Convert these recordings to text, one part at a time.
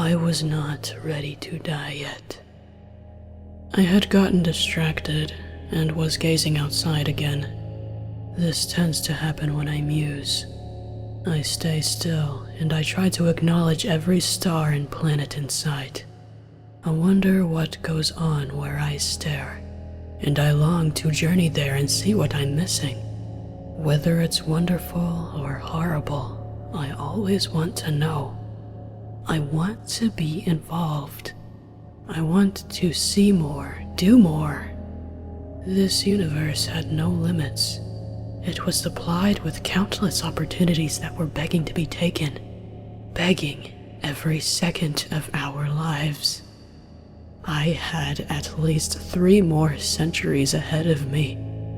I was not ready to die yet. I had gotten distracted and was gazing outside again. This tends to happen when I muse. I stay still and I try to acknowledge every star and planet in sight. I wonder what goes on where I stare, and I long to journey there and see what I'm missing. Whether it's wonderful or horrible, I always want to know. I want to be involved. I want to see more, do more. This universe had no limits. It was supplied with countless opportunities that were begging to be taken, begging every second of our lives. I had at least 3 more centuries ahead of me,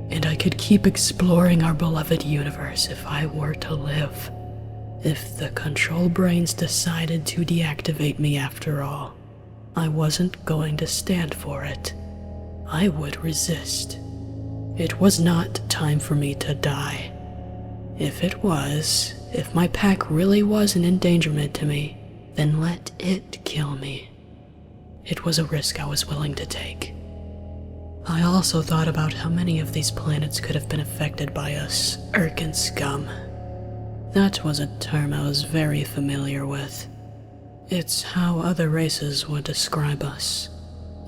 and I could keep exploring our beloved universe if I were to live. If the control brains decided to deactivate me after all, I wasn't going to stand for it. I would resist. It was not time for me to die. If it was, if my pack really was an endangerment to me, then let it kill me. It was a risk I was willing to take. I also thought about how many of these planets could have been affected by us Irken scum. That was a term I was very familiar with. It's how other races would describe us.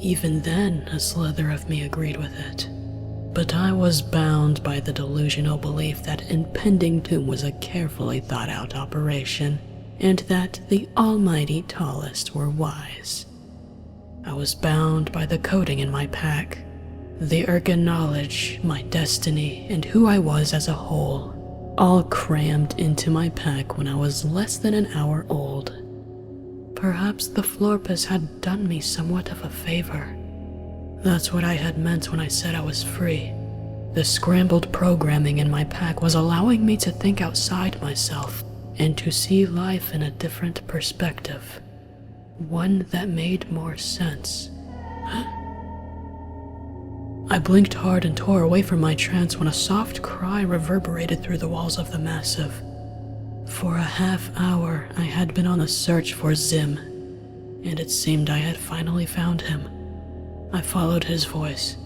Even then, a slither of me agreed with it. But I was bound by the delusional belief that impending doom was a carefully thought out operation, and that the almighty tallest were wise. I was bound by the coding in my pack, the Irken knowledge, my destiny, and who I was as a whole, all crammed into my pack when I was less than an hour old. Perhaps the Florpus had done me somewhat of a favor. That's what I had meant when I said I was free. The scrambled programming in my pack was allowing me to think outside myself and to see life in a different perspective. One that made more sense. I blinked hard and tore away from my trance when a soft cry reverberated through the walls of the massive. For a half hour, I had been on a search for Zim, and it seemed I had finally found him. I followed his voice.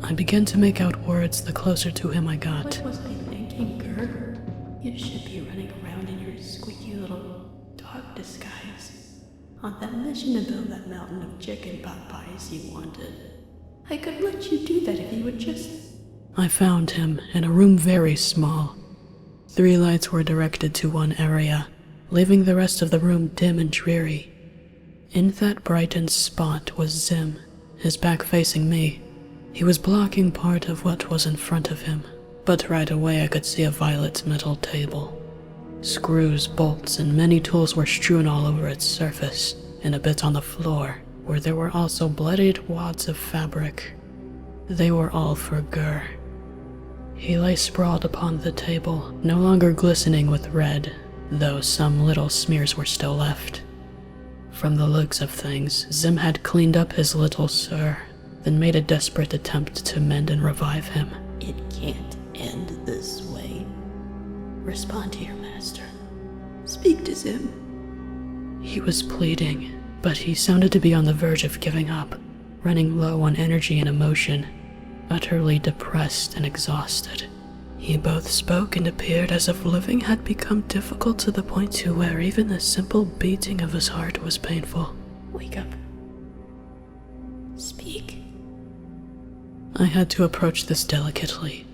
I began to make out words the closer to him I got. What was I thinking, Ger? You should be running around in your squeaky little dog disguise. On that mission to build that mountain of chicken pot pies you wanted. I could let you do that if you would just... I found him in a room very small. 3 lights were directed to one area, leaving the rest of the room dim and dreary. In that brightened spot was Zim, his back facing me. He was blocking part of what was in front of him, but right away I could see a violet metal table. Screws, bolts, and many tools were strewn all over its surface, and a bit on the floor, where there were also bloodied wads of fabric. They were all for Ger. He lay sprawled upon the table, no longer glistening with red, though some little smears were still left. From the looks of things, Zim had cleaned up his little sir, then made a desperate attempt to mend and revive him. It can't end this way. Respond to your master. Speak to Zim. He was pleading, but he sounded to be on the verge of giving up, running low on energy and emotion, utterly depressed and exhausted. He both spoke and appeared as if living had become difficult to the point to where even the simple beating of his heart was painful. Wake up. Speak. I had to approach this delicately.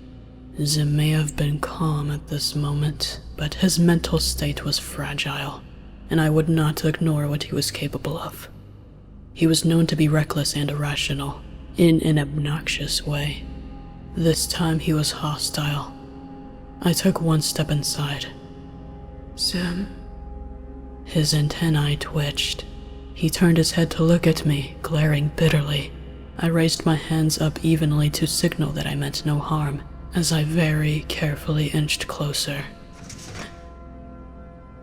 Zim may have been calm at this moment, but his mental state was fragile, and I would not ignore what he was capable of. He was known to be reckless and irrational, in an obnoxious way. This time he was hostile. I took one step inside. Zim. His antennae twitched. He turned his head to look at me, glaring bitterly. I raised my hands up evenly to signal that I meant no harm, as I very carefully inched closer.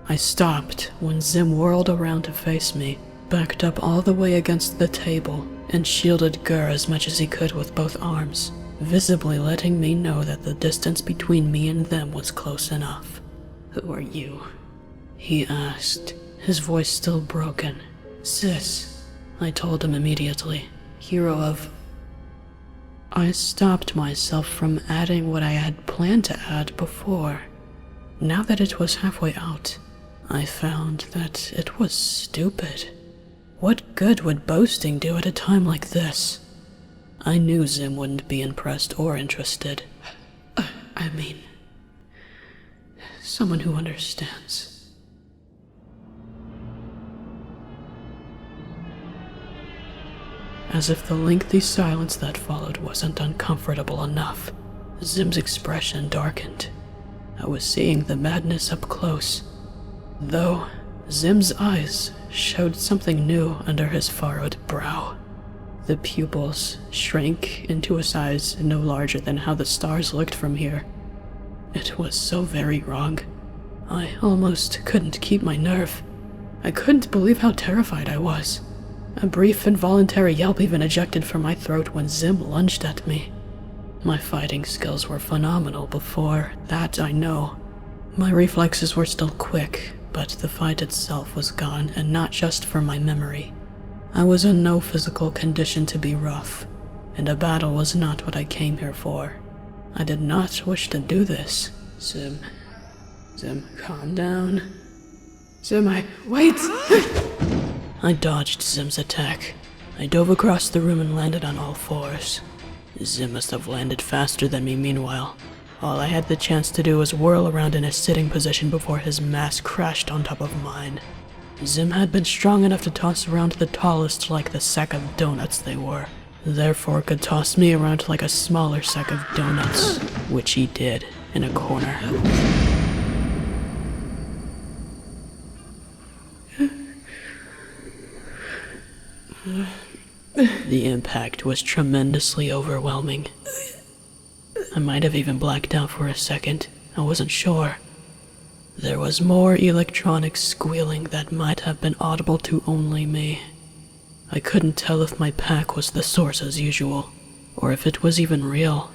I stopped when Zim whirled around to face me, backed up all the way against the table, and shielded Ger as much as he could with both arms, visibly letting me know that the distance between me and them was close enough. Who are you? He asked, his voice still broken. Syss, I told him immediately, hero of... I stopped myself from adding what I had planned to add before. Now that it was halfway out, I found that it was stupid. What good would boasting do at a time like this? I knew Zim wouldn't be impressed or interested. I mean, someone who understands. As if the lengthy silence that followed wasn't uncomfortable enough, Zim's expression darkened. I was seeing the madness up close, though Zim's eyes showed something new under his furrowed brow. The pupils shrank into a size no larger than how the stars looked from here. It was so very wrong. I almost couldn't keep my nerve. I couldn't believe how terrified I was. A brief involuntary yelp even ejected from my throat when Zim lunged at me. My fighting skills were phenomenal before that, I know. My reflexes were still quick, but the fight itself was gone, and not just from my memory. I was in no physical condition to be rough, and a battle was not what I came here for. I did not wish to do this. Zim, calm down. Zim, wait! I dodged Zim's attack. I dove across the room and landed on all fours. Zim must have landed faster than me meanwhile. All I had the chance to do was whirl around in a sitting position before his mass crashed on top of mine. Zim had been strong enough to toss around the tallest like the sack of donuts they were, therefore could toss me around like a smaller sack of donuts, which he did in a corner. The impact was tremendously overwhelming. I might have even blacked out for a second. I wasn't sure. There was more electronic squealing that might have been audible to only me. I couldn't tell if my pack was the source as usual, or if it was even real.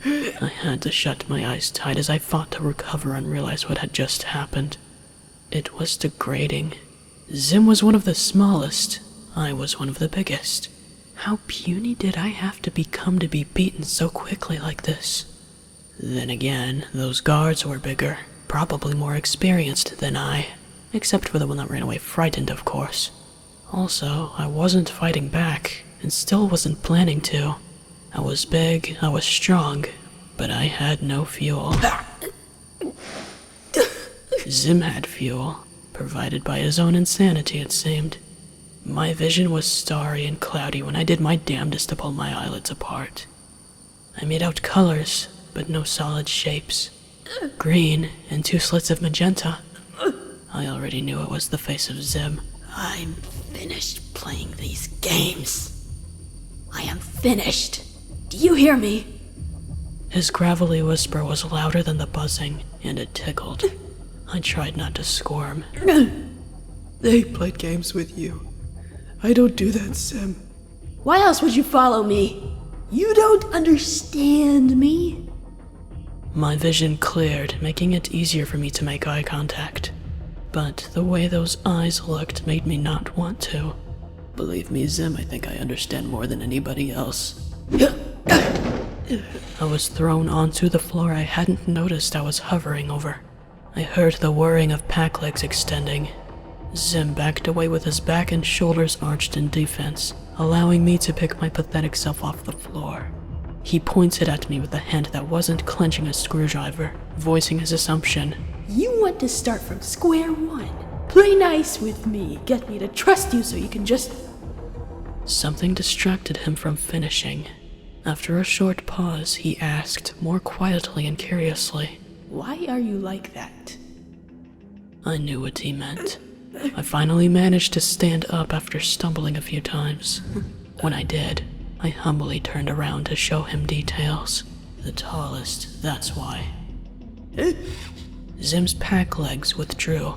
I had to shut my eyes tight as I fought to recover and realize what had just happened. It was degrading. Zim was one of the smallest. I was one of the biggest. How puny did I have to become to be beaten so quickly like this? Then again, those guards were bigger, probably more experienced than I, except for the one that ran away frightened, of course. Also, I wasn't fighting back, and still wasn't planning to. I was big, I was strong, but I had no fuel. Zim had fuel, provided by his own insanity, it seemed. My vision was starry and cloudy when I did my damnedest to pull my eyelids apart. I made out colors, but no solid shapes. Green and 2 slits of magenta. I already knew it was the face of Zim. I'm finished playing these games. I am finished. Do you hear me? His gravelly whisper was louder than the buzzing, and it tickled. I tried not to squirm. They played games with you. I don't do that, Zim. Why else would you follow me? You don't understand me. My vision cleared, making it easier for me to make eye contact. But the way those eyes looked made me not want to. Believe me, Zim, I think I understand more than anybody else. I was thrown onto the floor I hadn't noticed I was hovering over. I heard the whirring of pack legs extending. Zim backed away with his back and shoulders arched in defense, allowing me to pick my pathetic self off the floor. He pointed at me with a hand that wasn't clenching a screwdriver, voicing his assumption. You want to start from square one. Play nice with me. Get me to trust you so you can just... Something distracted him from finishing. After a short pause, he asked, more quietly and curiously, Why are you like that? I knew what he meant. I finally managed to stand up after stumbling a few times. When I did, I humbly turned around to show him details. The tallest, that's why. Zim's pack legs withdrew.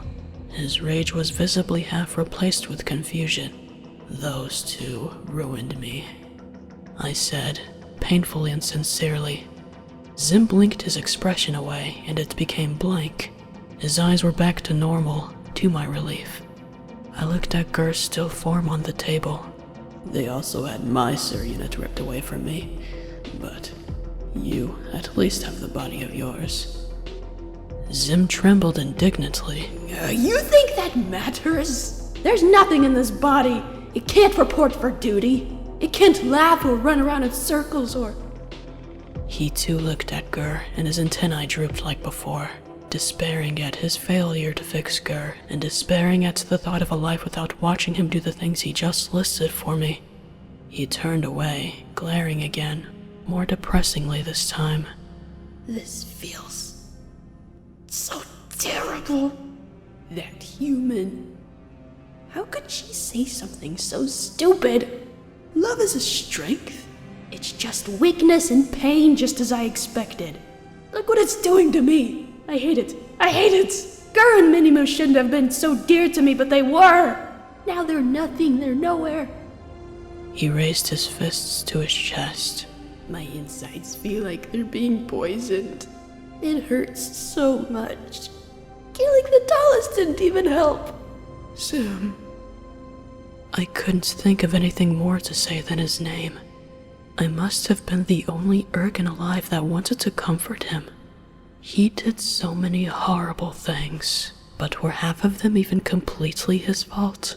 His rage was visibly half replaced with confusion. Those two ruined me, I said, painfully and sincerely. Zim blinked his expression away, and it became blank. His eyes were back to normal, to my relief. I looked at Gur's still form on the table. They also had my Syss unit ripped away from me, but you at least have the body of yours. Zim trembled indignantly. You think that matters? There's nothing in this body. It can't report for duty. It can't laugh or run around in circles or... He too looked at Gur, and his antennae drooped like before, despairing at his failure to fix Gur, and despairing at the thought of a life without watching him do the things he just listed for me. He turned away, glaring again, more depressingly this time. This feels so terrible. That human. How could she say something so stupid? Love is a strength. It's just weakness and pain, just as I expected. Look what it's doing to me. I hate it. I hate it. Gur and Minimu shouldn't have been so dear to me, but they were. Now they're nothing. They're nowhere. He raised his fists to his chest. My insides feel like they're being poisoned. It hurts so much. Killing the tallest didn't even help. Zim. I couldn't think of anything more to say than his name. I must have been the only Irken alive that wanted to comfort him. He did so many horrible things, but were half of them even completely his fault?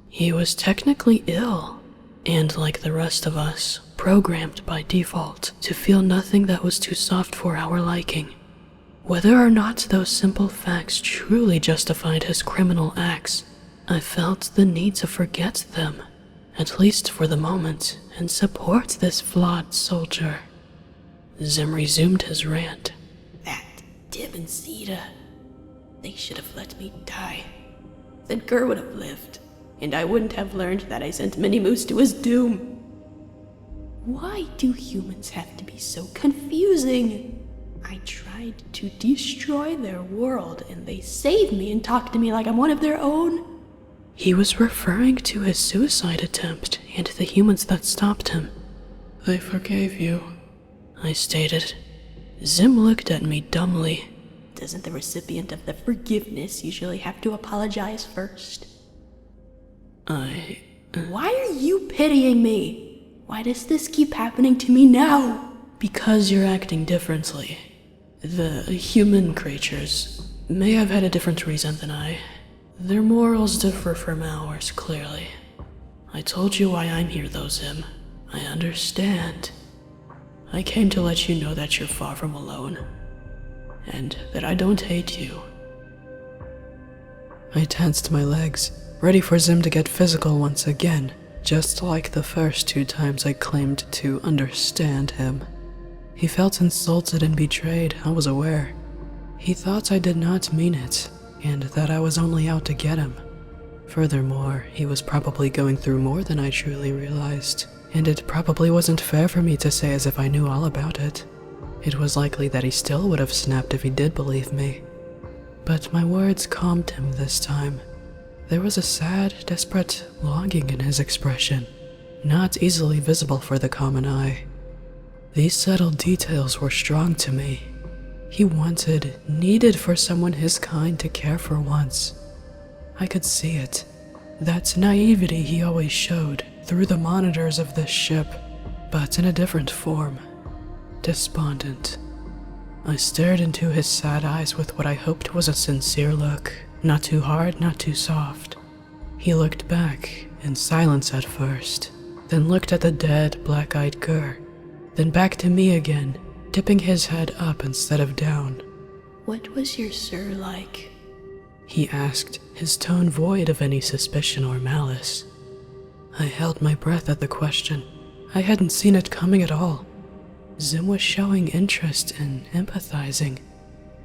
He was technically ill, and like the rest of us, programmed by default to feel nothing that was too soft for our liking. Whether or not those simple facts truly justified his criminal acts, I felt the need to forget them, at least for the moment, and support this flawed soldier. Zim resumed his rant. That Dim and Sita, they should have let me die. Then Gur would have lived, and I wouldn't have learned that I sent Minimus to his doom. Why do humans have to be so confusing? I tried to destroy their world, and they saved me and talked to me like I'm one of their own. He was referring to his suicide attempt and the humans that stopped him. They forgave you, I stated. Zim looked at me dumbly. Doesn't the recipient of the forgiveness usually have to apologize first? Why are you pitying me? Why does this keep happening to me now? Because you're acting differently. The human creatures may have had a different reason than I. Their morals differ from ours, clearly. I told you why I'm here, though, Zim. I understand. I came to let you know that you're far from alone, and that I don't hate you. I tensed my legs, ready for Zim to get physical once again, just like the first 2 times I claimed to understand him. He felt insulted and betrayed, I was aware. He thought I did not mean it, and that I was only out to get him. Furthermore, he was probably going through more than I truly realized, and it probably wasn't fair for me to say as if I knew all about it. It was likely that he still would have snapped if he did believe me. But my words calmed him this time. There was a sad, desperate longing in his expression, not easily visible for the common eye. These subtle details were strong to me. He wanted, needed for someone his kind to care for once. I could see it. That naivety he always showed through the monitors of this ship, but in a different form. Despondent. I stared into his sad eyes with what I hoped was a sincere look. Not too hard, not too soft. He looked back, in silence at first, then looked at the dead, black-eyed Gur, then back to me again, tipping his head up instead of down. What was your Syss like? He asked, his tone void of any suspicion or malice. I held my breath at the question. I hadn't seen it coming at all. Zim was showing interest and empathizing.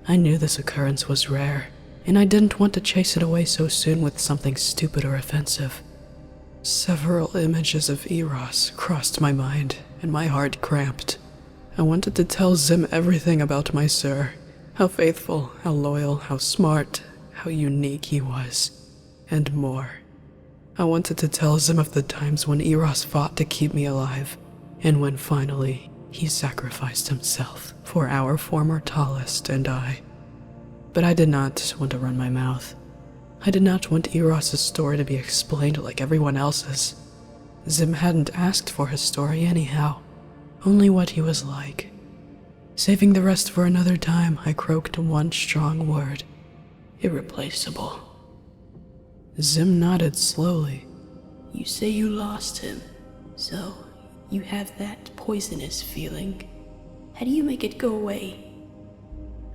I knew this occurrence was rare, and I didn't want to chase it away so soon with something stupid or offensive. Several images of Eros crossed my mind, and my heart cramped. I wanted to tell Zim everything about my Syss, how faithful, how loyal, how smart, how unique he was, and more. I wanted to tell Zim of the times when Eros fought to keep me alive, and when finally he sacrificed himself for our former tallest and I. But I did not want to run my mouth. I did not want Eros's story to be explained like everyone else's. Zim hadn't asked for his story anyhow, only what he was like. Saving the rest for another time, I croaked one strong word. Irreplaceable. Zim nodded slowly. You say you lost him, so you have that poisonous feeling. How do you make it go away?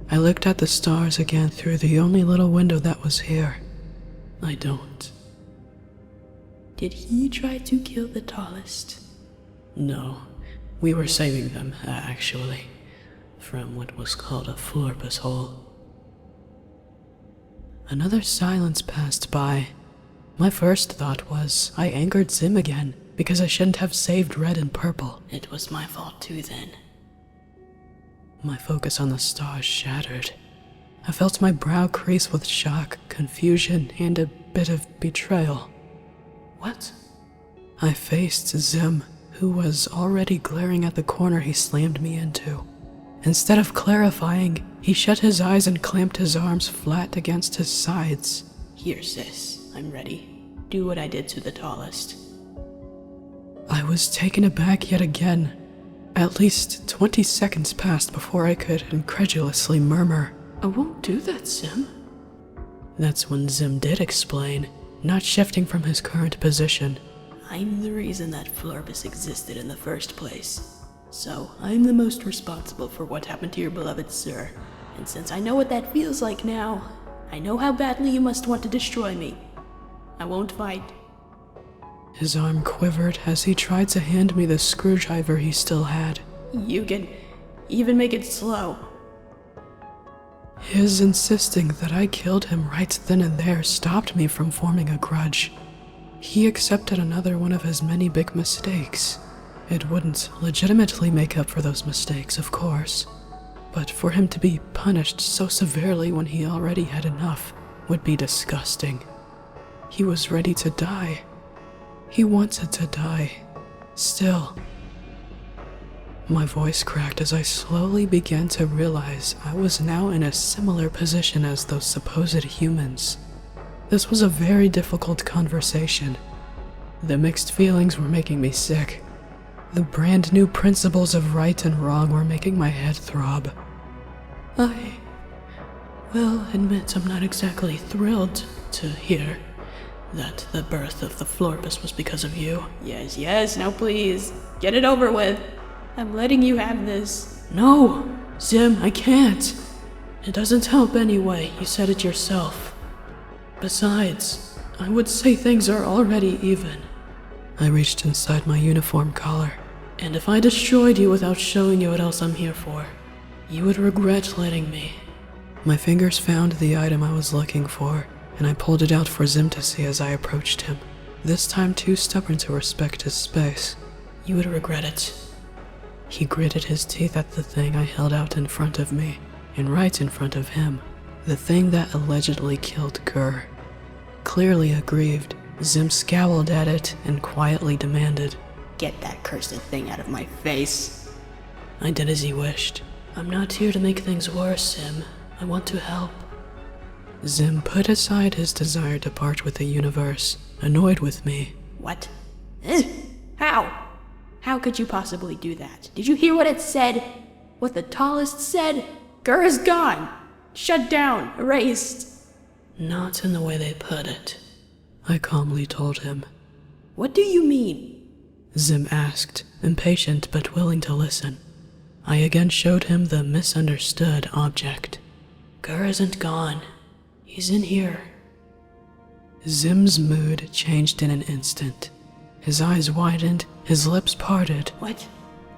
I looked at the stars again through the only little window that was here. I don't. Did he try to kill the tallest? No, we were saving them, actually, from what was called a Florbus hole. Another silence passed by. My first thought was I angered Zim again because I shouldn't have saved red and purple. It was my fault too then. My focus on the stars shattered. I felt my brow crease with shock, confusion, and a bit of betrayal. What? I faced Zim, who was already glaring at the corner he slammed me into. Instead of clarifying, he shut his eyes and clamped his arms flat against his sides. Here, Syss, I'm ready. Do what I did to the tallest. I was taken aback yet again. At least 20 seconds passed before I could incredulously murmur, I won't do that, Zim. That's when Zim did explain, not shifting from his current position. I'm the reason that Florbus existed in the first place. So, I'm the most responsible for what happened to your beloved sir. And since I know what that feels like now, I know how badly you must want to destroy me. I won't fight. His arm quivered as he tried to hand me the screwdriver he still had. You can even make it slow. His insisting that I killed him right then and there stopped me from forming a grudge. He accepted another one of his many big mistakes. It wouldn't legitimately make up for those mistakes, of course, but for him to be punished so severely when he already had enough would be disgusting. He was ready to die. He wanted to die. Still. My voice cracked as I slowly began to realize I was now in a similar position as those supposed humans. This was a very difficult conversation. The mixed feelings were making me sick. The brand new principles of right and wrong were making my head throb. I will admit I'm not exactly thrilled to hear that the birth of the Florbus was because of you. Yes, now please, get it over with. I'm letting you have this. No, Zim, I can't. It doesn't help anyway, you said it yourself. Besides, I would say things are already even. I reached inside my uniform collar. And if I destroyed you without showing you what else I'm here for, you would regret letting me. My fingers found the item I was looking for, and I pulled it out for Zim to see as I approached him, this time too stubborn to respect his space. You would regret it. He gritted his teeth at the thing I held out in front of me, and right in front of him, the thing that allegedly killed Gur. Clearly aggrieved, Zim scowled at it and quietly demanded, Get that cursed thing out of my face. I did as he wished. I'm not here to make things worse, Zim. I want to help. Zim put aside his desire to part with the universe, annoyed with me. What? How? How could you possibly do that? Did you hear what it said? What the tallest said? Gur is gone! Shut down! Erased! Not in the way they put it. I calmly told him. What do you mean? Zim asked, impatient but willing to listen. I again showed him the misunderstood object. Gur isn't gone. He's in here. Zim's mood changed in an instant. His eyes widened, his lips parted.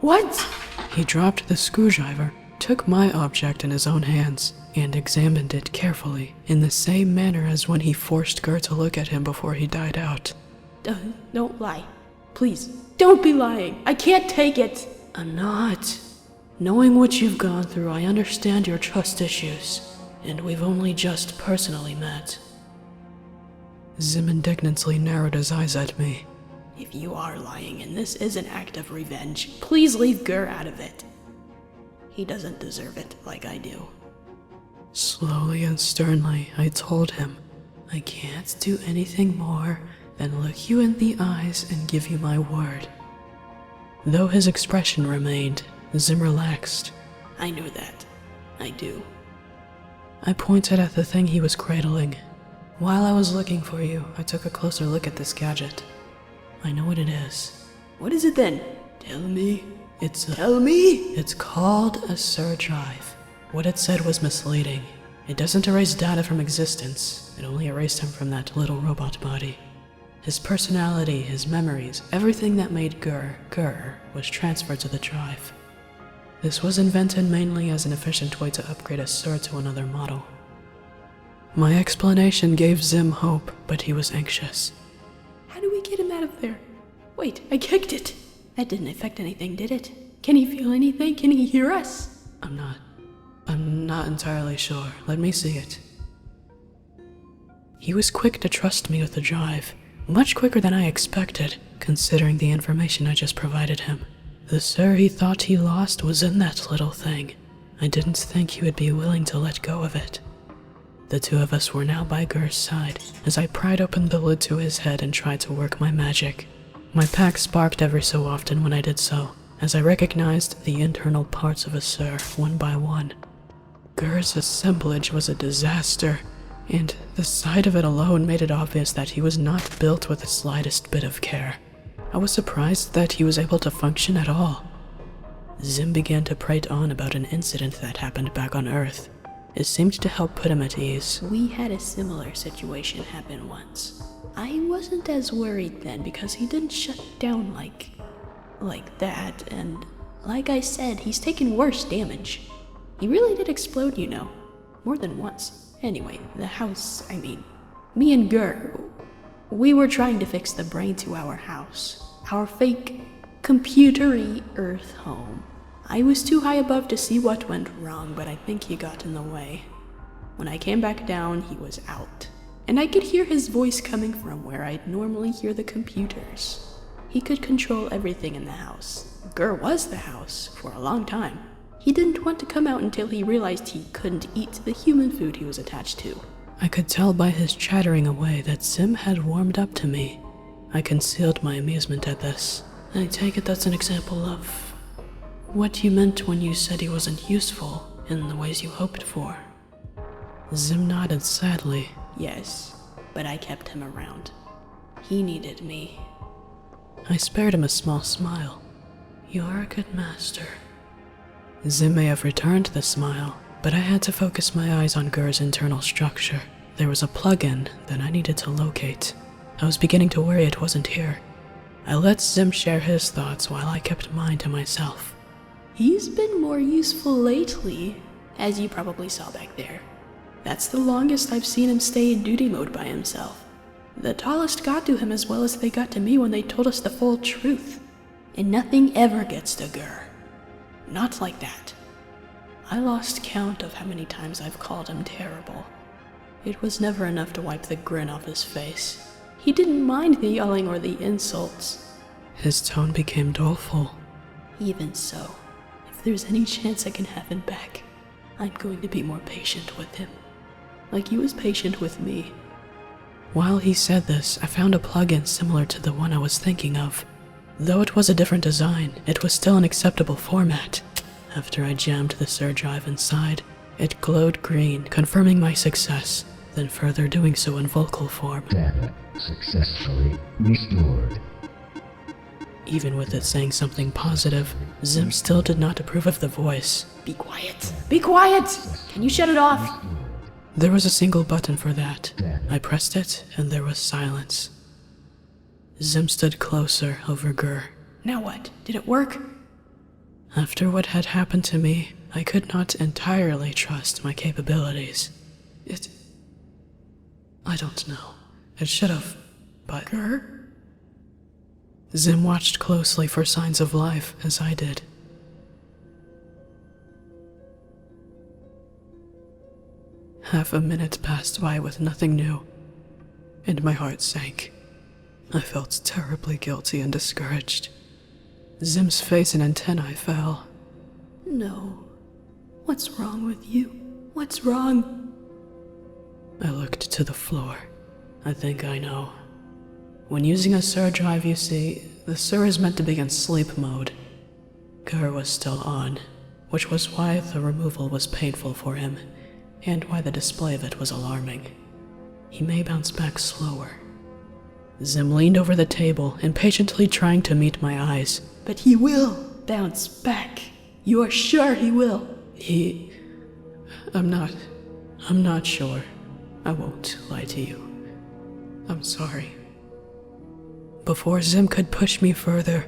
What? He dropped the screwdriver, took my object in his own hands, and examined it carefully, in the same manner as when he forced Gur to look at him before he died out. Don't lie. Please, don't be lying. I can't take it. I'm not. Knowing what you've gone through, I understand your trust issues, and we've only just personally met. Zim indignantly narrowed his eyes at me. If you are lying and this is an act of revenge, please leave Gur out of it. He doesn't deserve it like I do. Slowly and sternly, I told him, I can't do anything more than look you in the eyes and give you my word. Though his expression remained, Zim relaxed. I know that. I do. I pointed at the thing he was cradling. While I was looking for you, I took a closer look at this gadget. I know what it is. What is it then? Tell me. Tell me! It's called a Syss drive. What it said was misleading. It doesn't erase data from existence. It only erased him from that little robot body. His personality, his memories, everything that made Gur was transferred to the drive. This was invented mainly as an efficient way to upgrade a Syss to another model. My explanation gave Zim hope, but he was anxious. How do we get him out of there? Wait, I kicked it. That didn't affect anything, did it? Can he feel anything? Can he hear us? I'm not entirely sure. Let me see it. He was quick to trust me with the drive, much quicker than I expected, considering the information I just provided him. The Syss he thought he lost was in that little thing. I didn't think he would be willing to let go of it. The two of us were now by Gur's side, as I pried open the lid to his head and tried to work my magic. My pack sparked every so often when I did so, as I recognized the internal parts of a Syss one by one. Gur's assemblage was a disaster, and the sight of it alone made it obvious that he was not built with the slightest bit of care. I was surprised that he was able to function at all. Zim began to prate on about an incident that happened back on Earth. It seemed to help put him at ease. We had a similar situation happen once. I wasn't as worried then because he didn't shut down like that, and like I said, he's taken worse damage. He really did explode, you know. More than once. Anyway, the house, me and Gur, we were trying to fix the brain to our house. Our fake, computer-y Earth home. I was too high above to see what went wrong, but I think he got in the way. When I came back down, he was out. And I could hear his voice coming from where I'd normally hear the computers. He could control everything in the house. Gur was the house for a long time. He didn't want to come out until he realized he couldn't eat the human food he was attached to. I could tell by his chattering away that Zim had warmed up to me. I concealed my amusement at this. I take it that's an example of what you meant when you said he wasn't useful in the ways you hoped for. Zim nodded sadly. Yes, but I kept him around. He needed me. I spared him a small smile. You're a good master. Zim may have returned the smile, but I had to focus my eyes on Gur's internal structure. There was a plug-in that I needed to locate. I was beginning to worry it wasn't here. I let Zim share his thoughts while I kept mine to myself. He's been more useful lately, as you probably saw back there. That's the longest I've seen him stay in duty mode by himself. The tallest got to him as well as they got to me when they told us the full truth. And nothing ever gets to Gur. Not like that. I lost count of how many times I've called him terrible. It was never enough to wipe the grin off his face. He didn't mind the yelling or the insults. His tone became doleful. Even so, if there's any chance I can have him back, I'm going to be more patient with him. Like he was patient with me. While he said this, I found a plugin similar to the one I was thinking of. Though it was a different design, it was still an acceptable format. After I jammed the Syss drive inside, it glowed green, confirming my success, then further doing so in vocal form. Data successfully restored. Even with it saying something positive, Zim still did not approve of the voice. Be quiet! Be quiet! Can you shut it off? There was a single button for that. I pressed it, and there was silence. Zim stood closer over Gur. Now what? Did it work? After what had happened to me, I could not entirely trust my capabilities. I don't know. It should have, but... Gur? Zim watched closely for signs of life, as I did. Half a minute passed by with nothing new, and my heart sank. I felt terribly guilty and discouraged. Zim's face and antennae fell. No. What's wrong with you? What's wrong? I looked to the floor. I think I know. When using a Syss drive, you see, the Syss is meant to be in sleep mode. Gur was still on, which was why the removal was painful for him, and why the display of it was alarming. He may bounce back slower. Zim leaned over the table, impatiently trying to meet my eyes. But he will bounce back. You are sure he will? I'm not sure. I won't lie to you. I'm sorry. Before Zim could push me further,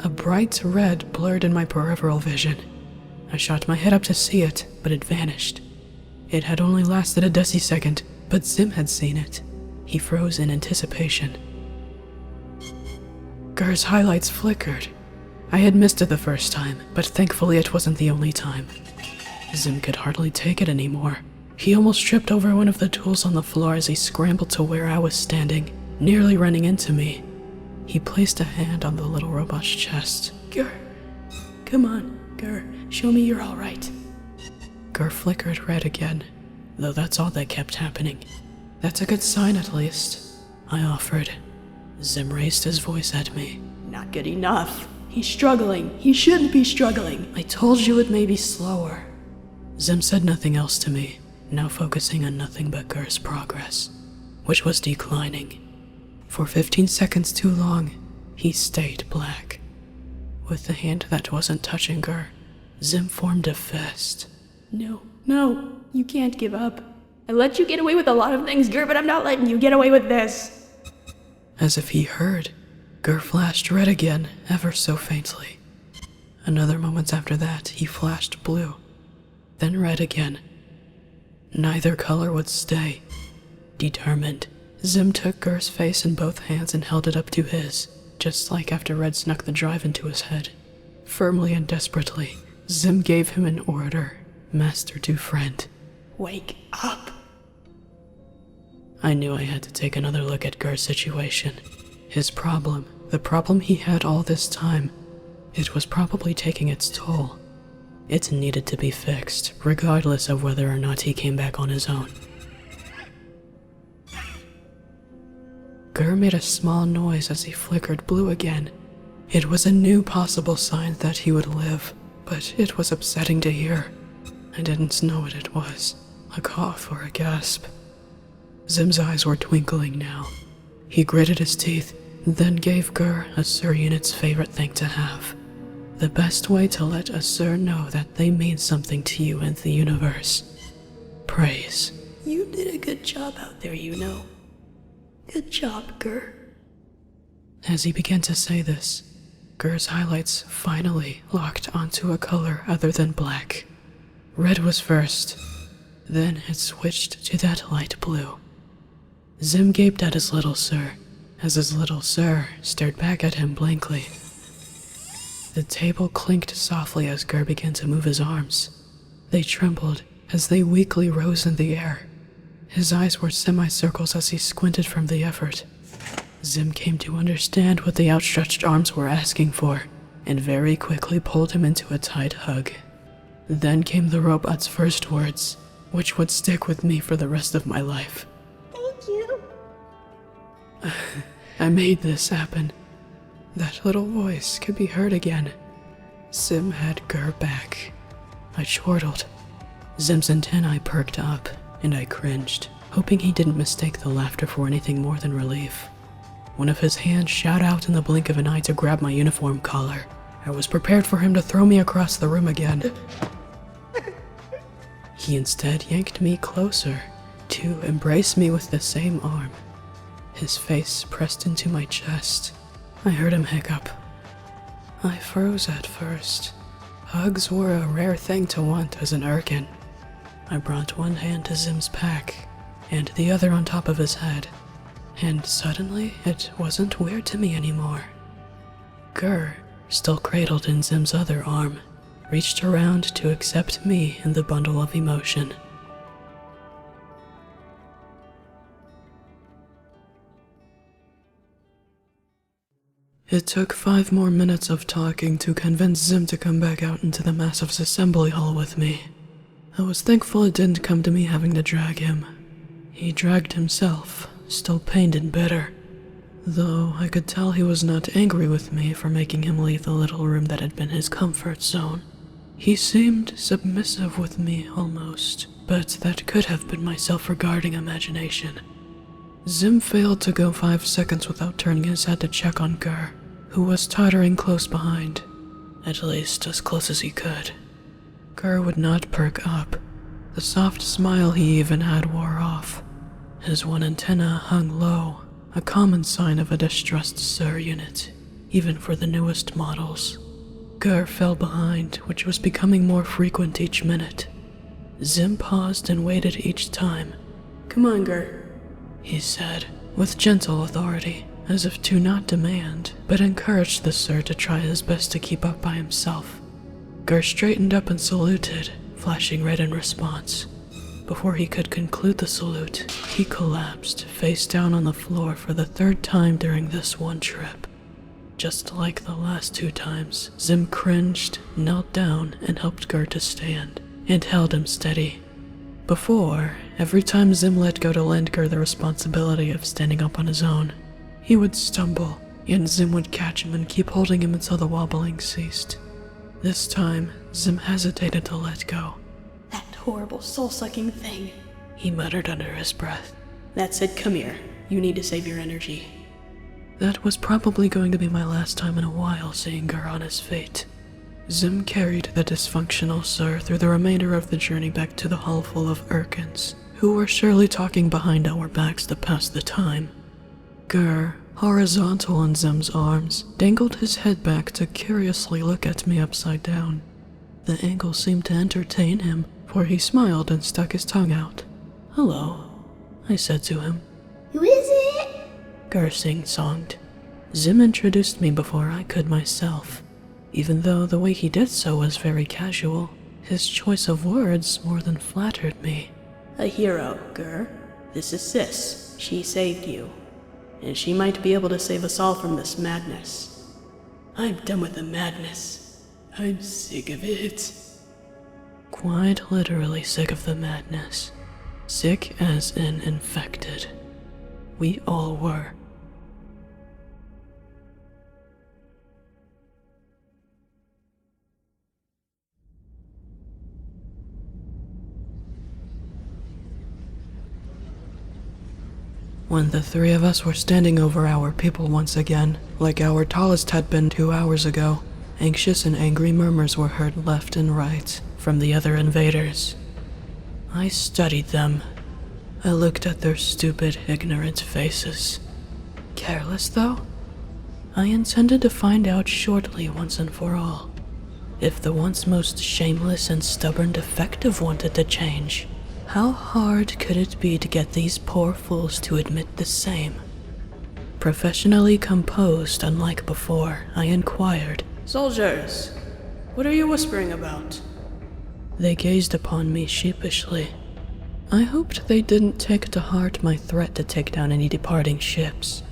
a bright red blurred in my peripheral vision. I shot my head up to see it, but it vanished. It had only lasted a decisecond, but Zim had seen it. He froze in anticipation. Gur's highlights flickered. I had missed it the first time, but thankfully it wasn't the only time. Zim could hardly take it anymore. He almost tripped over one of the tools on the floor as he scrambled to where I was standing, nearly running into me. He placed a hand on the little robot's chest. Gur, come on, Gur, show me you're all right. Gur flickered red again, though that's all that kept happening. That's a good sign at least, I offered. Zim raised his voice at me. Not good enough. He's struggling. He shouldn't be struggling. I told you it may be slower. Zim said nothing else to me, now focusing on nothing but Gur's progress, which was declining. For 15 seconds too long, he stayed black. With the hand that wasn't touching Gur, Zim formed a fist. No, you can't give up. I let you get away with a lot of things, Gur, but I'm not letting you get away with this. As if he heard, Gur flashed red again, ever so faintly. Another moment after that, he flashed blue, then red again. Neither color would stay. Determined, Zim took Gur's face in both hands and held it up to his, just like after Red snuck the drive into his head. Firmly and desperately, Zim gave him an order, master to friend. Wake up. I knew I had to take another look at Gur's situation. His problem, the problem he had all this time, it was probably taking its toll. It needed to be fixed, regardless of whether or not he came back on his own. Gur made a small noise as he flickered blue again. It was a new possible sign that he would live, but it was upsetting to hear. I didn't know what it was, a cough or a gasp. Zim's eyes were twinkling now. He gritted his teeth, then gave Gur a Syss unit's favorite thing to have. The best way to let a Syss know that they mean something to you and the universe. Praise. You did a good job out there, you know. Good job, Gur. As he began to say this, Gur's highlights finally locked onto a color other than black. Red was first, then it switched to that light blue. Zim gaped at his little Syss, as his little Syss stared back at him blankly. The table clinked softly as Gur began to move his arms. They trembled as they weakly rose in the air. His eyes were semicircles as he squinted from the effort. Zim came to understand what the outstretched arms were asking for, and very quickly pulled him into a tight hug. Then came the robot's first words, which would stick with me for the rest of my life. Thank you. I made this happen. That little voice could be heard again. Zim had Gur back. I chortled. Zim's antennae perked up, and I cringed, hoping he didn't mistake the laughter for anything more than relief. One of his hands shot out in the blink of an eye to grab my uniform collar. I was prepared for him to throw me across the room again. He instead yanked me closer, to embrace me with the same arm. His face pressed into my chest. I heard him hiccup. I froze at first. Hugs were a rare thing to want as an Irken. I brought one hand to Zim's pack, and the other on top of his head, and suddenly it wasn't weird to me anymore. Gur, still cradled in Zim's other arm, reached around to accept me in the bundle of emotion. It took 5 more minutes of talking to convince Zim to come back out into the massive assembly hall with me. I was thankful it didn't come to me having to drag him. He dragged himself, still pained and bitter. Though I could tell he was not angry with me for making him leave the little room that had been his comfort zone. He seemed submissive with me almost, but that could have been my self-regarding imagination. Zim failed to go 5 seconds without turning his head to check on Gur, who was tottering close behind, at least as close as he could. Gur would not perk up. The soft smile he even had wore off. His one antenna hung low, a common sign of a distressed SIR unit, even for the newest models. Gur fell behind, which was becoming more frequent each minute. Zim paused and waited each time. Come on, Gur, he said, with gentle authority, as if to not demand, but encourage the SIR to try his best to keep up by himself. Gur straightened up and saluted, flashing red in response. Before he could conclude the salute, he collapsed, face down on the floor for the 3rd time during this one trip. Just like the last 2 times, Zim cringed, knelt down, and helped Gur to stand, and held him steady. Before, every time Zim let go to lend Gur the responsibility of standing up on his own, he would stumble, and Zim would catch him and keep holding him until the wobbling ceased. This time, Zim hesitated to let go. That horrible soul-sucking thing. He muttered under his breath. That said, come here. You need to save your energy. That was probably going to be my last time in a while seeing Gur on his fate. Zim carried the dysfunctional SIR through the remainder of the journey back to the hull full of Irkens, who were surely talking behind our backs to pass the time. Gur, horizontal in Zim's arms, dangled his head back to curiously look at me upside down. The angle seemed to entertain him, for he smiled and stuck his tongue out. "Hello," I said to him. Who is it? Gur sing-songed. Zim introduced me before I could myself. Even though the way he did so was very casual, his choice of words more than flattered me. A hero, Gur. This is Syss. She saved you. And she might be able to save us all from this madness. I'm done with the madness. I'm sick of it. Quite literally sick of the madness. Sick as in infected. We all were. When the 3 of us were standing over our people once again, like our tallest had been 2 hours ago, anxious and angry murmurs were heard left and right from the other invaders. I studied them. I looked at their stupid, ignorant faces. Careless, though? I intended to find out shortly once and for all. If the once most shameless and stubborn defective wanted to change, how hard could it be to get these poor fools to admit the same? Professionally composed, unlike before, I inquired. Soldiers, what are you whispering about? They gazed upon me sheepishly. I hoped they didn't take to heart my threat to take down any departing ships.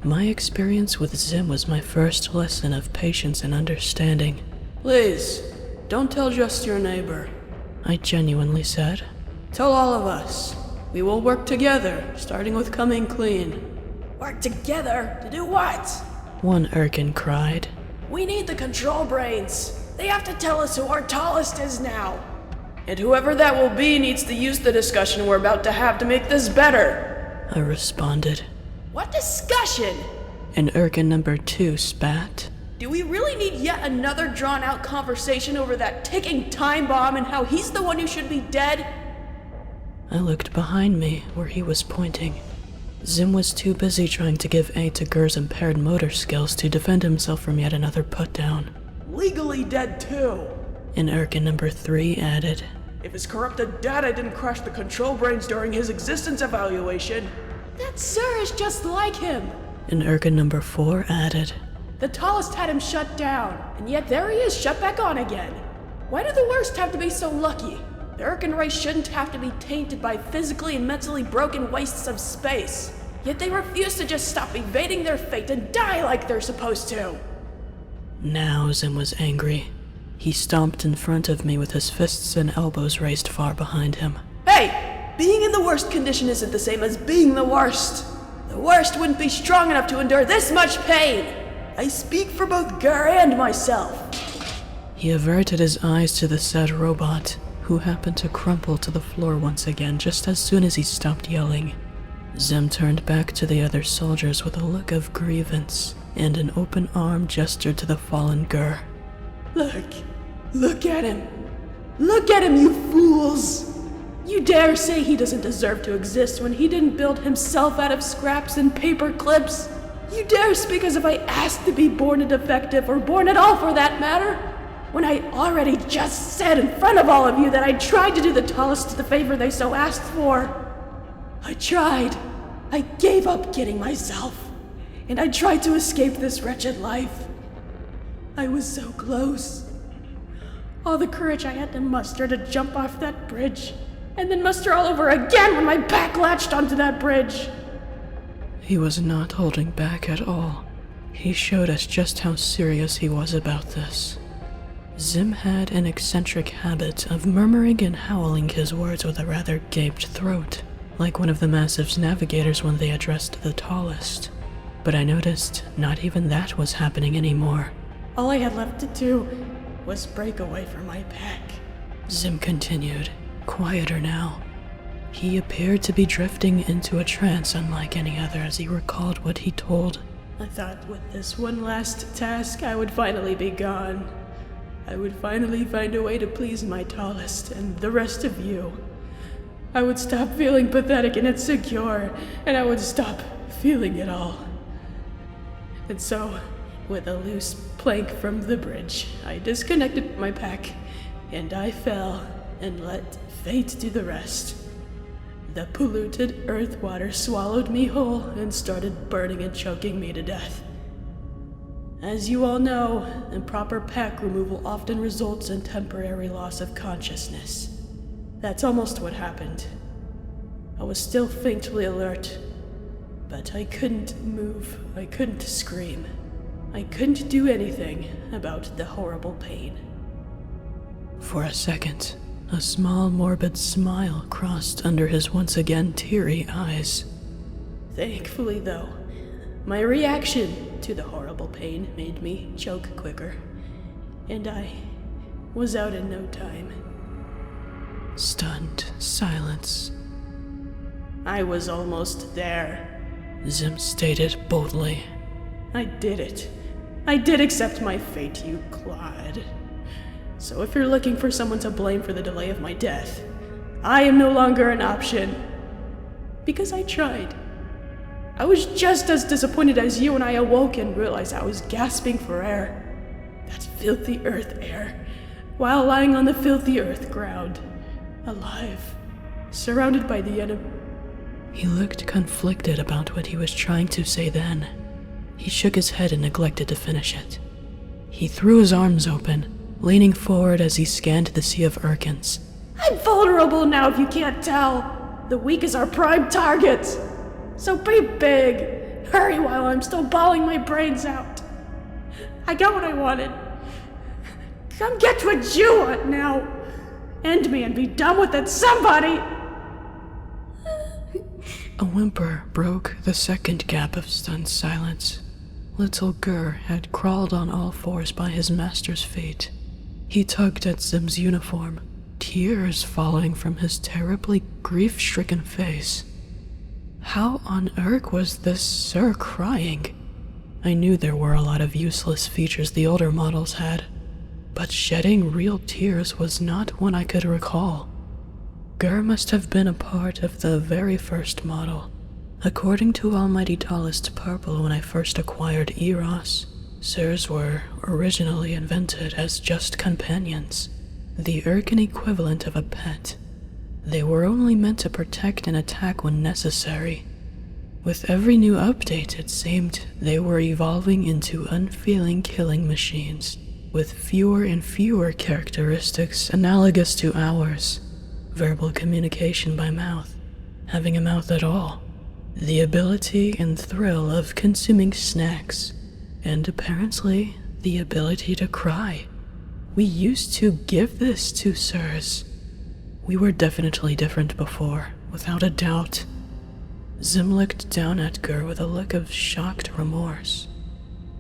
My experience with Zim was my first lesson of patience and understanding. Please, don't tell just your neighbor. I genuinely said. Tell all of us. We will work together, starting with coming clean. Work together? To do what? One Irken cried. We need the control brains. They have to tell us who our tallest is now. And whoever that will be needs to use the discussion we're about to have to make this better. I responded. What discussion? And Irken number 2 spat. Do we really need yet another drawn-out conversation over that ticking time bomb and how he's the one who should be dead? I looked behind me where he was pointing. Zim was too busy trying to give aid to Gur's impaired motor skills to defend himself from yet another put-down. Legally dead too. And Irken number 3 added. If his corrupted data didn't crash the control brains during his existence evaluation. That SIR is just like him. And Irken number 4 added. The tallest had him shut down, and yet there he is shut back on again. Why do the worst have to be so lucky? The Irken race shouldn't have to be tainted by physically and mentally broken wastes of space. Yet they refuse to just stop evading their fate and die like they're supposed to. Now Zim was angry. He stomped in front of me with his fists and elbows raised far behind him. Hey! Being in the worst condition isn't the same as being the worst. The worst wouldn't be strong enough to endure this much pain. I speak for both Gur and myself. He averted his eyes to the said robot, who happened to crumple to the floor once again just as soon as he stopped yelling. Zim turned back to the other soldiers with a look of grievance, and an open arm gestured to the fallen Gur. Look at him. Look at him, you fools! You dare say he doesn't deserve to exist when he didn't build himself out of scraps and paper clips? You dare speak as if I asked to be born a defective, or born at all for that matter? When I already just said in front of all of you that I tried to do the tallest the favor they so asked for. I tried. I gave up kidding myself. And I tried to escape this wretched life. I was so close. All the courage I had to muster to jump off that bridge, and then muster all over again when my back latched onto that bridge. He was not holding back at all. He showed us just how serious he was about this. Zim had an eccentric habit of murmuring and howling his words with a rather gaped throat, like one of the Massive's navigators when they addressed the tallest. But I noticed not even that was happening anymore. All I had left to do was break away from my pack. Zim continued, quieter now. He appeared to be drifting into a trance unlike any other as he recalled what he told. I thought with this one last task I would finally be gone. I would finally find a way to please my tallest and the rest of you. I would stop feeling pathetic and insecure, and I would stop feeling it all. And so, with a loose plank from the bridge, I disconnected my pack, and I fell and let fate do the rest. The polluted earth water swallowed me whole and started burning and choking me to death. As you all know, improper pack removal often results in temporary loss of consciousness. That's almost what happened. I was still faintly alert, but I couldn't move, I couldn't scream. I couldn't do anything about the horrible pain. For a second, a small morbid smile crossed under his once again teary eyes. Thankfully, though, my reaction to the horrible pain made me choke quicker, and I was out in no time. Stunned silence. I was almost there. Zim stated boldly. I did it. I did accept my fate, you clod. So if you're looking for someone to blame for the delay of my death, I am no longer an option. Because I tried. I was just as disappointed as you when I awoke and realized I was gasping for air. That filthy earth air, while lying on the filthy earth ground. Alive. Surrounded by the enemy. He looked conflicted about what he was trying to say then. He shook his head and neglected to finish it. He threw his arms open, leaning forward as he scanned the sea of Irkens. I'm vulnerable now if you can't tell. The weak is our prime target. So be big. Hurry while I'm still bawling my brains out. I got what I wanted. Come get what you want now. End me and be done with it, somebody! A whimper broke the second gap of stunned silence. Little Gur had crawled on all fours by his master's feet. He tugged at Zim's uniform, tears falling from his terribly grief-stricken face. How on earth was this Sir crying? I knew there were a lot of useless features the older models had, but shedding real tears was not one I could recall. Gur must have been a part of the very first model. According to Almighty Tallest Purple, when I first acquired Eros, Syrs were originally invented as just companions, the Irken equivalent of a pet. They were only meant to protect and attack when necessary. With every new update, it seemed they were evolving into unfeeling killing machines, with fewer and fewer characteristics analogous to ours. Verbal communication by mouth, having a mouth at all, the ability and thrill of consuming snacks, and apparently the ability to cry. We used to give this to Syrs. We were definitely different before, without a doubt. Zim looked down at Gur with a look of shocked remorse.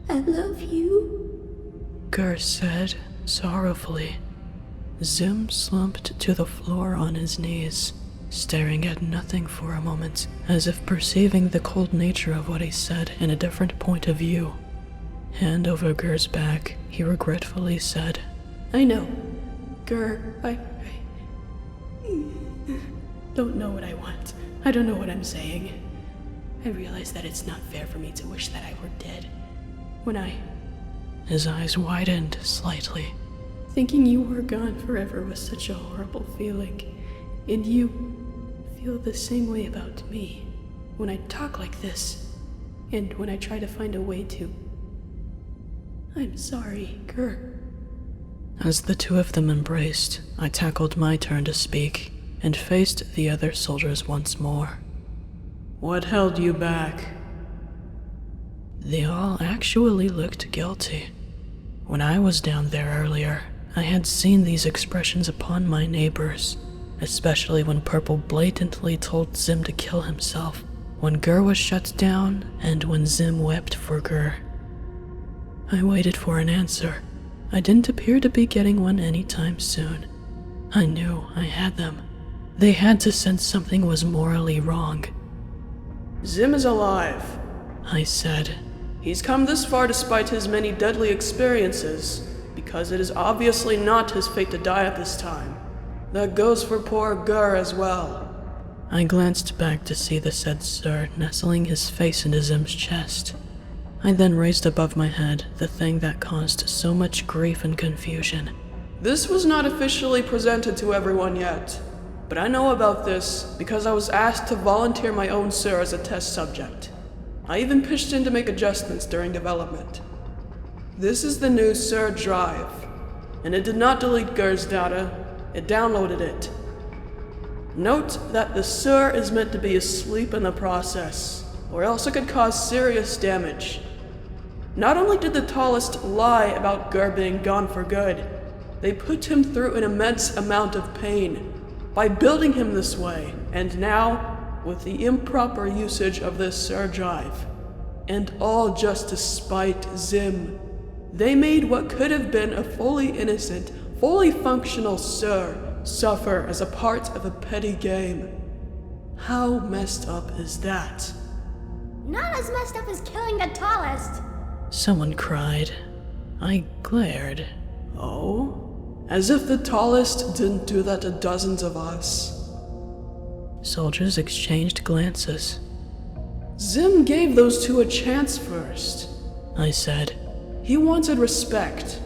I love you. Gur said, sorrowfully. Zim slumped to the floor on his knees, staring at nothing for a moment, as if perceiving the cold nature of what he said in a different point of view. Hand over Gur's back, he regretfully said, I know. Gur, I don't know what I want. I don't know what I'm saying. I realize that it's not fair for me to wish that I were dead. His eyes widened slightly. Thinking you were gone forever was such a horrible feeling. And you feel the same way about me when I talk like this, and when I try to find a way to. I'm sorry, Gur. As the two of them embraced, I tackled my turn to speak and faced the other soldiers once more. What held you back? They all actually looked guilty. When I was down there earlier, I had seen these expressions upon my neighbors, especially when Purple blatantly told Zim to kill himself, when Gur was shut down, and when Zim wept for Gur. I waited for an answer. I didn't appear to be getting one anytime soon. I knew I had them. They had to sense something was morally wrong. Zim is alive, I said. He's come this far despite his many deadly experiences, because it is obviously not his fate to die at this time. That goes for poor Gur as well. I glanced back to see the said Sir nestling his face into Zim's chest. I then raised above my head the thing that caused so much grief and confusion. This was not officially presented to everyone yet, but I know about this because I was asked to volunteer my own Sir as a test subject. I even pitched in to make adjustments during development. This is the new Sir drive, and it did not delete Gur's data, it downloaded it. Note that the Sir is meant to be asleep in the process, or else it could cause serious damage. Not only did the tallest lie about Gur being gone for good, they put him through an immense amount of pain by building him this way, and now, with the improper usage of this Sir drive, and all just to spite Zim, they made what could have been a fully innocent, fully functional Sir suffer as a part of a petty game. How messed up is that? Not as messed up as killing the tallest. Someone cried. I glared. Oh? As if the tallest didn't do that to dozens of us. Soldiers exchanged glances. Zim gave those two a chance first, I said. He wanted respect.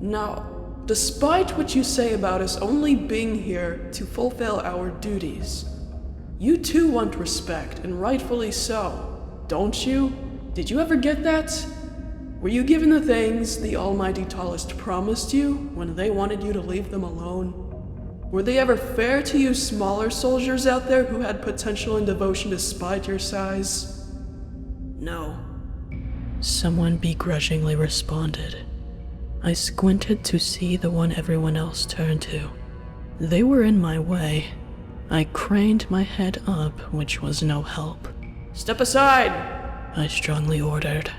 Now, despite what you say about us only being here to fulfill our duties, you too want respect, and rightfully so, don't you? Did you ever get that? Were you given the things the almighty tallest promised you when they wanted you to leave them alone? Were they ever fair to you smaller soldiers out there who had potential and devotion despite your size? No. Someone begrudgingly responded. I squinted to see the one everyone else turned to. They were in my way. I craned my head up, which was no help. Step aside, I strongly ordered.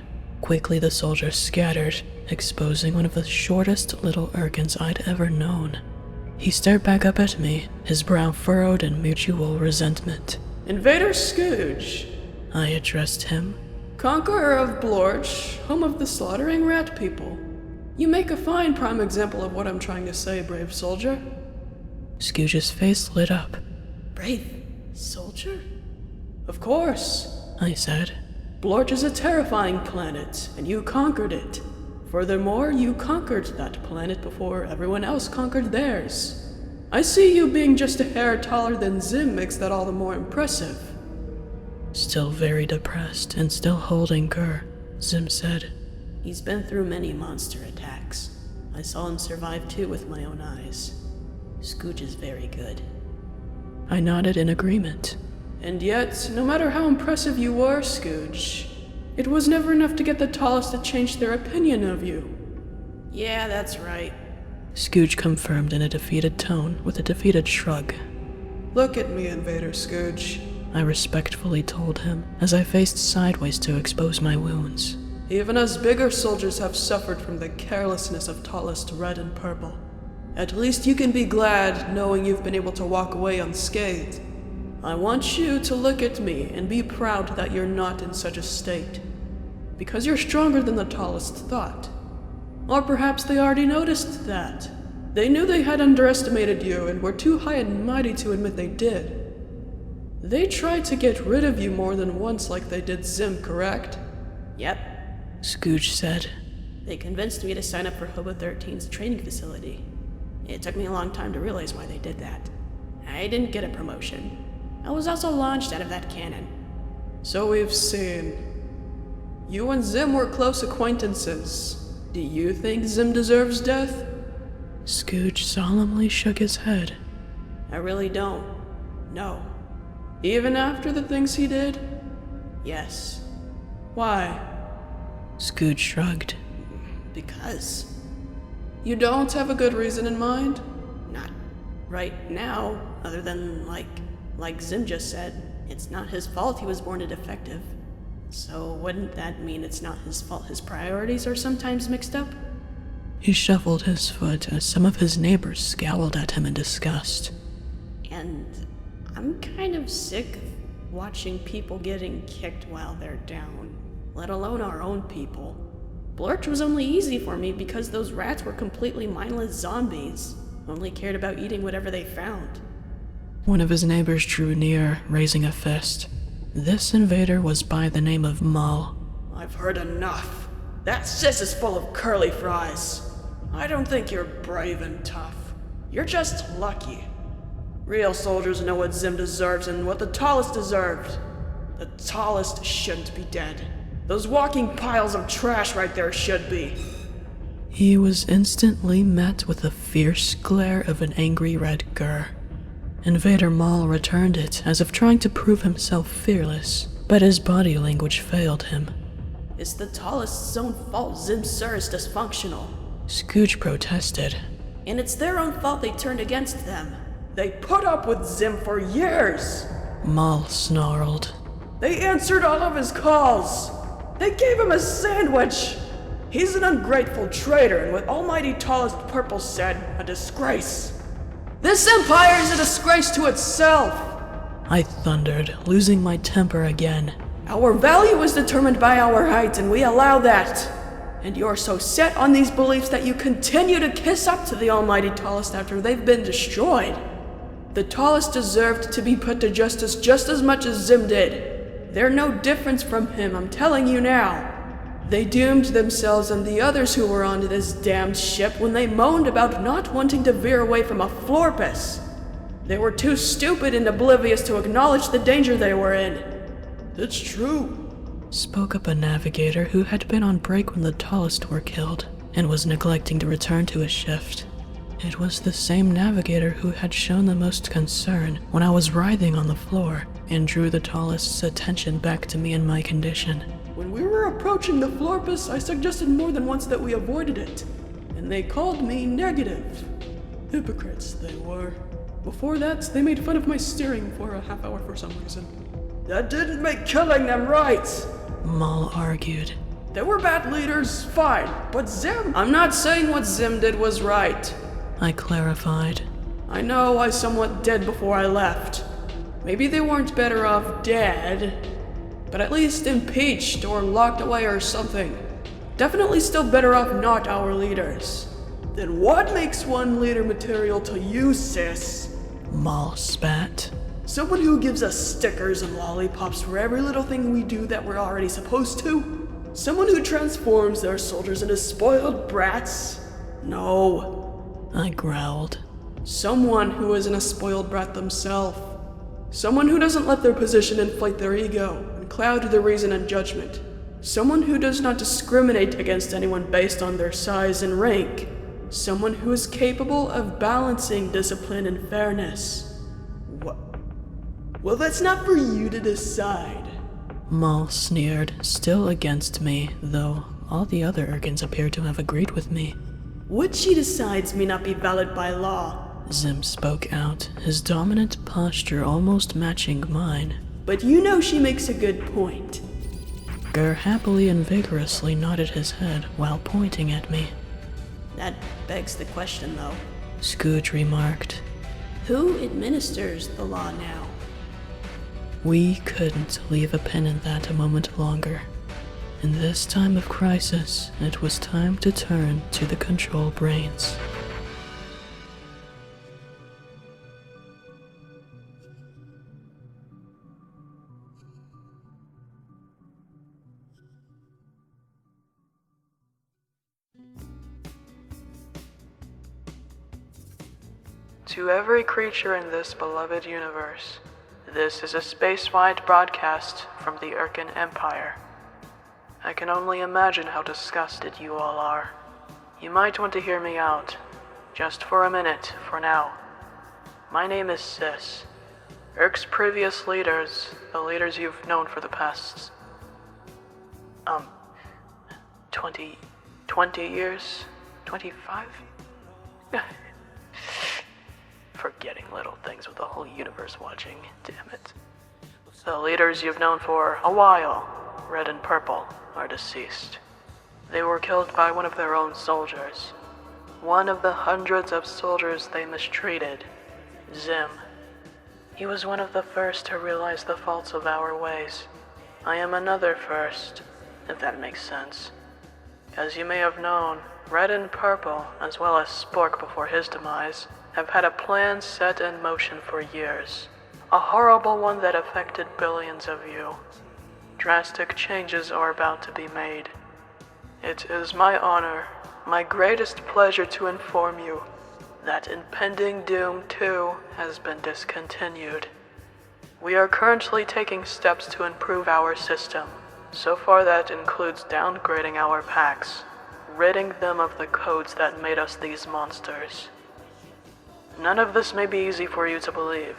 Quickly the soldiers scattered, exposing one of the shortest little Irkens I'd ever known. He stared back up at me, his brow furrowed in mutual resentment. Invader Scooge, I addressed him. Conqueror of Blorch, home of the slaughtering rat people. You make a fine prime example of what I'm trying to say, brave soldier. Scooge's face lit up. Brave soldier? Of course, I said. Blorch is a terrifying planet, and you conquered it. Furthermore, you conquered that planet before everyone else conquered theirs. I see you being just a hair taller than Zim makes that all the more impressive. Still very depressed and still holding Gur, Zim said. He's been through many monster attacks. I saw him survive too with my own eyes. Scooge is very good. I nodded in agreement. And yet, no matter how impressive you were, Scooge, it was never enough to get the tallest to change their opinion of you. Yeah, that's right. Scooge confirmed in a defeated tone with a defeated shrug. Look at me, Invader Scooge, I respectfully told him as I faced sideways to expose my wounds. Even us bigger soldiers have suffered from the carelessness of tallest red and purple. At least you can be glad knowing you've been able to walk away unscathed. I want you to look at me and be proud that you're not in such a state. Because you're stronger than the tallest thought. Or perhaps they already noticed that. They knew they had underestimated you and were too high and mighty to admit they did. They tried to get rid of you more than once like they did Zim, correct? Yep. Scooge said. They convinced me to sign up for Hobo 13's training facility. It took me a long time to realize why they did that. I didn't get a promotion. I was also launched out of that cannon. So we've seen. You and Zim were close acquaintances. Do you think Zim deserves death? Scooge solemnly shook his head. I really don't. No. Even after the things he did? Yes. Why? Scooge shrugged. Because. You don't have a good reason in mind? Not right now, other than like Zim just said, it's not his fault he was born a defective. So wouldn't that mean it's not his fault his priorities are sometimes mixed up? He shuffled his foot as some of his neighbors scowled at him in disgust. And I'm kind of sick of watching people getting kicked while they're down, let alone our own people. Blurch was only easy for me because those rats were completely mindless zombies, only cared about eating whatever they found. One of his neighbors drew near, raising a fist. This invader was by the name of Mal. I've heard enough. That Syss is full of curly fries. I don't think you're brave and tough. You're just lucky. Real soldiers know what Zim deserves and what the tallest deserved. The tallest shouldn't be dead. Those walking piles of trash right there should be. He was instantly met with a fierce glare of an angry red gur. Invader Mal returned it as if trying to prove himself fearless, but his body language failed him. It's the tallest's own fault Zim Sir is dysfunctional. Scooge protested. And it's their own fault they turned against them. They put up with Zim for years. Mal snarled. They answered all of his calls. They gave him a sandwich. He's an ungrateful traitor and what Almighty Tallest Purple said, a disgrace. This empire is a disgrace to itself. I thundered, losing my temper again. Our value is determined by our height and we allow that. And you're so set on these beliefs that you continue to kiss up to the Almighty Tallest after they've been destroyed. The Tallest deserved to be put to justice just as much as Zim did. They're no difference from him, I'm telling you now. They doomed themselves and the others who were on this damned ship when they moaned about not wanting to veer away from a florpus. They were too stupid and oblivious to acknowledge the danger they were in. It's true, spoke up a navigator who had been on break when the Tallest were killed and was neglecting to return to his shift. It was the same navigator who had shown the most concern when I was writhing on the floor and drew the Tallest's attention back to me and my condition. When we were approaching the florpus, I suggested more than once that we avoided it, and they called me negative. Hypocrites, they were. Before that, they made fun of my steering for a half hour for some reason. That didn't make killing them right! Mal argued. They were bad leaders, fine, but Zim— I'm not saying what Zim did was right. I clarified. I know I somewhat did before I left. Maybe they weren't better off dead, but at least impeached or locked away or something. Definitely still better off not our leaders. Then what makes one leader material to you, Syss? Mal spat. Someone who gives us stickers and lollipops for every little thing we do that we're already supposed to? Someone who transforms their soldiers into spoiled brats? No. I growled. Someone who isn't a spoiled brat themselves. Someone who doesn't let their position inflate their ego and cloud their reason and judgment. Someone who does not discriminate against anyone based on their size and rank. Someone who is capable of balancing discipline and fairness. What? Well, that's not for you to decide. Mal sneered, still against me, though all the other Irkens appeared to have agreed with me. What she decides may not be valid by law. Zim spoke out, his dominant posture almost matching mine. But you know she makes a good point. Gur happily and vigorously nodded his head while pointing at me. That begs the question, though. Scooge remarked. Who administers the law now? We couldn't leave a pin in that a moment longer. In this time of crisis, it was time to turn to the control brains. To every creature in this beloved universe, this is a space-wide broadcast from the Irken Empire. I can only imagine how disgusted you all are. You might want to hear me out, just for a minute, for now. My name is Syss. Irk's previous leaders, the leaders you've known for the past, 20 years? 25? Forgetting little things with the whole universe watching, damn it. The leaders you've known for a while, Red and Purple, are deceased. They were killed by one of their own soldiers. One of the hundreds of soldiers they mistreated, Zim. He was one of the first to realize the faults of our ways. I am another first, if that makes sense. As you may have known, Red and Purple, as well as Spork before his demise, have had a plan set in motion for years. A horrible one that affected billions of you. Drastic changes are about to be made. It is my honor, my greatest pleasure to inform you that impending doom too has been discontinued. We are currently taking steps to improve our system. So far that includes downgrading our packs, ridding them of the codes that made us these monsters. None of this may be easy for you to believe.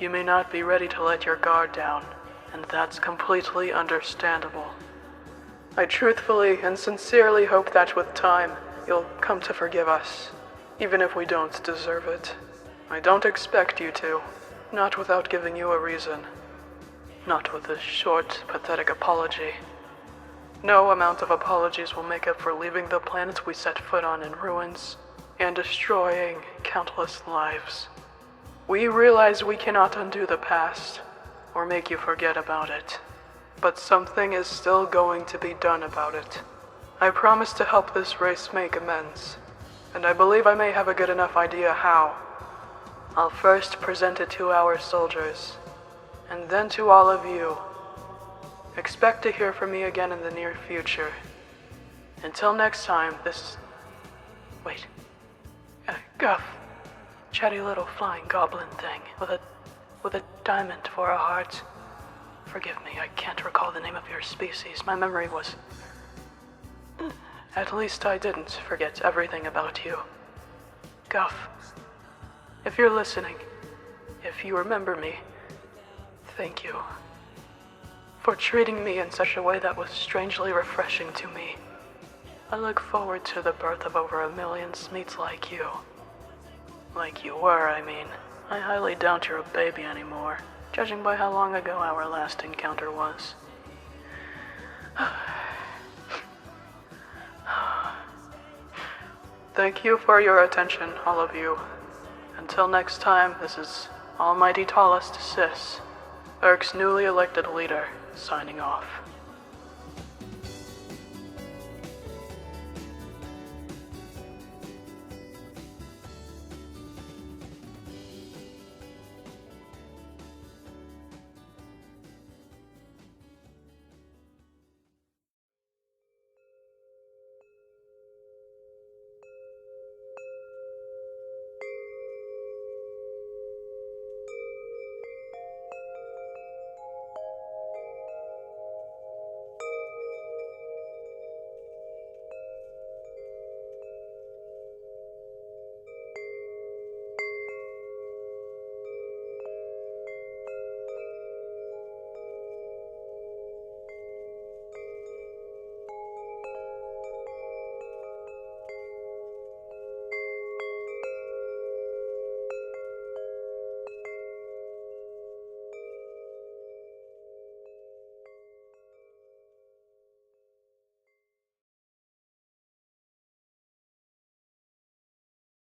You may not be ready to let your guard down, and that's completely understandable. I truthfully and sincerely hope that with time, you'll come to forgive us, even if we don't deserve it. I don't expect you to, not without giving you a reason. Not with a short, pathetic apology. No amount of apologies will make up for leaving the planet we set foot on in ruins, and destroying countless lives. We realize we cannot undo the past, or make you forget about it. But something is still going to be done about it. I promise to help this race make amends, and I believe I may have a good enough idea how. I'll first present it to our soldiers, and then to all of you. Expect to hear from me again in the near future. Until next time, Wait. Guff. Chatty little flying goblin thing with a diamond for a heart. Forgive me, I can't recall the name of your species. My memory was... At least I didn't forget everything about you. Guff, if you're listening, if you remember me, thank you. For treating me in such a way that was strangely refreshing to me. I look forward to the birth of over 1 million Smeets like you. Like you were, I mean. I highly doubt you're a baby anymore, judging by how long ago our last encounter was. Thank you for your attention, all of you. Until next time, this is Almighty Tallest Syss, Irk's newly elected leader, signing off.